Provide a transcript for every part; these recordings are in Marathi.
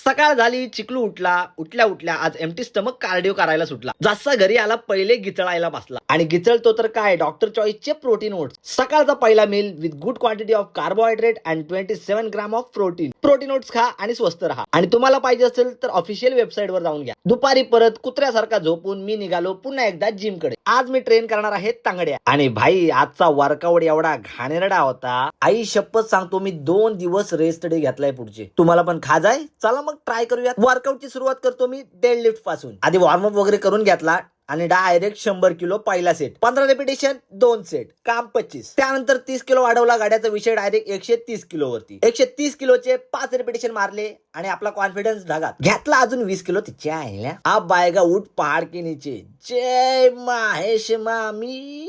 सकाळ झाली, चिकलू उठला. उठल्या उठल्या आज एम्प्टी स्टमक कार्डिओ करायला सुटला. जसा घरी आला पहिले गिचळायला बसला आणि गिचळतो तर काय डॉक्टर चॉईसचे प्रोटीन ओट्स. सकाळचा पहिला meal with good quantity of carbohydrate and 27 gram of protein. Protein oats खा आणि स्वस्त राहा. आणि तुम्हाला पाहिजे असेल तर ऑफिशियल वेबसाईट वर जाऊन घ्या. दुपारी परत कुत्र्यासारखा झोपून मी निघालो पुन्हा एकदा जिम कडे. आज मी ट्रेन करणार आहे तांगड्या. आणि भाई आजचा वर्कआउट एवढा घाणेरडा होता, आई शपथ सांगतो मी 2 दिवस रेस्ट डे घेतलाय पुढचे. तुम्हाला पण खा जाय. चला मग ट्राय करूया. वर्कआउटची सुरुवात करतो मी डेडलिफ्ट पासून. आधी वॉर्मअप वगैरे करून घेतला आणि डायरेक्ट 100 किलो पहिला सेट, 15 रिपिटेशन 2 सेट, काम 25. त्यानंतर 30 किलो वाढवला. गाड्याचा विषय डायरेक्ट 130 किलो वरती. 130 किलोचे 5 रिपिटेशन मारले आणि आपला कॉन्फिडन्स ढगात. घेतला अजून 20 किलो तिच्या आईला. अब बायगा उठ पहाड के नीचे. जय माहेश मामी.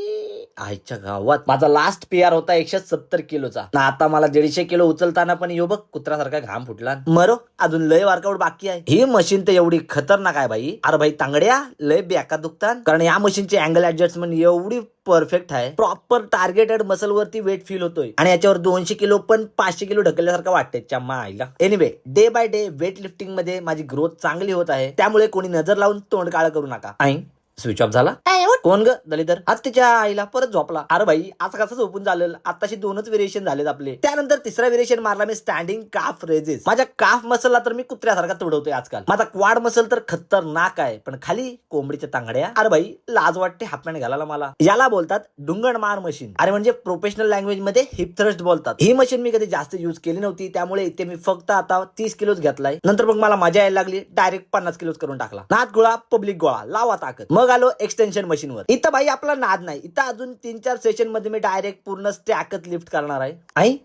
आईच्या गावात माझा लास्ट पीआर होता 170 किलोचा. ना आता मला 150 किलो उचलताना पण यो बघ कुत्र्यासारखा घाम फुटला. मरो अजून लय वर्कआउट बाकी आहे. ही मशीन तर एवढी खतरनाक आहे भाई. अरे भाई तांगड्या लय बेका दुखतात, कारण या मशीनची अँगल ऍडजस्टमेंट एवढी परफेक्ट आहे. प्रॉपर टार्गेटेड मसल वरती वेट फील होतोय आणि याच्यावर 200 किलो पण 500 किलो ढकलल्यासारखं वाटतंय. चम्मा आईला. Anyway day by day weight lifting मध्ये माझी ग्रोथ चांगली होत आहे. त्यामुळे कोणी नजर लावून तोंड काळ करू नका. आई स्विच ऑफ झाला. कोण ग दलितर? आज तिच्या आईला परत झोपला. अरे भाई आज कसं झोपून झालं. आताशी 2च व्हेरिएशन झालेत आपले. त्यानंतर तिसरा व्हेरिएशन मारला मी स्टँडिंग काफ रेजेस. माझ्या काफ मसलला तर मी कुत्र्यासारखा तुडवतोय आजकाल. माझा क्वाड मसल तर खतरनाक आहे, पण खाली कोंबडीच्या तांगड्या. अरे भाई लाज वाटते हाफमॅन घालायला मला. याला बोलतात डुंगण मार मशीन. अरे म्हणजे प्रोफेशनल लँग्वेज मध्ये हिप थ्रस्ट बोलतात. ही मशीन मी कधी जास्त युज केली नव्हती, त्यामुळे इथे मी फक्त आता 30 किलोच घेतलाय. नंतर मग मला मजा यायला लागली, डायरेक्ट 50 किलोच करून टाकला. नाद गोळा पब्लिक गोळा लावा ताकद. मग आलो एक्सटेन्शन मशीन वर. इथं भाई आपला नाद नाही. इथं अजून 3-4 सेशन मध्ये मी डायरेक्ट पूर्ण स्टॅकच लिफ्ट करणार आहे. आई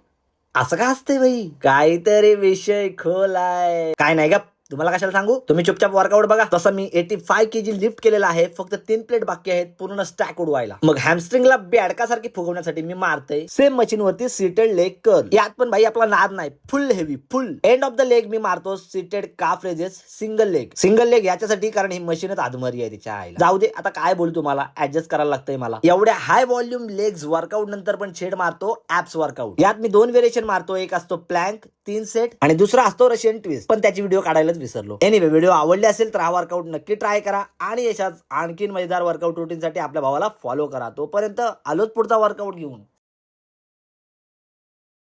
असं का असतंय भाई? काहीतरी विषय खोल आहे. काय नाही का तुम्हाला कशाला सांगू, तुम्ही चुपचाप वर्कआउट बघा. तसं मी 85 केजी लिफ्ट केलेला आहे. फक्त 3 प्लेट बाकी आहेत पूर्ण स्टॅक उडवायला. मग हॅमस्ट्रिंगला बेडकासारखी फुगवण्यासाठी मी मारतोय सेम मशीन वरती सीटेड लेग कर्ल. यात पण भाई आपला नाद नाही. Full heavy full end of the leg मी मारतो seated calf raises single leg. Single leg याच्यासाठी कारण ही मशीनच आधमरी आहे तिच्या आईला. जाऊ दे आता काय बोलू तुम्हाला, ऍडजस्ट करायला लागतंय मला. एवढ्या हाय व्हॉल्यूम लेग्स वर्कआउट नंतर पण छेड मारतो ऍप्स वर्कआउट. यात मी 2 व्हेरिएशन मारतो. एक असतो प्लँक 3 सेट आणि दुसरा असतो रशियन ट्विस्ट, पण त्याची व्हिडिओ काढायलाच विसरलो. एनिवे व्हिडिओ आवडले असेल तर हा वर्कआउट नक्की ट्राय करा आणि यशाच आणखीन मजेदार वर्कआउट रुटीन साठी आपल्या भावाला फॉलो करा. तोपर्यंत आलोच पुढचा वर्कआउट घेऊन.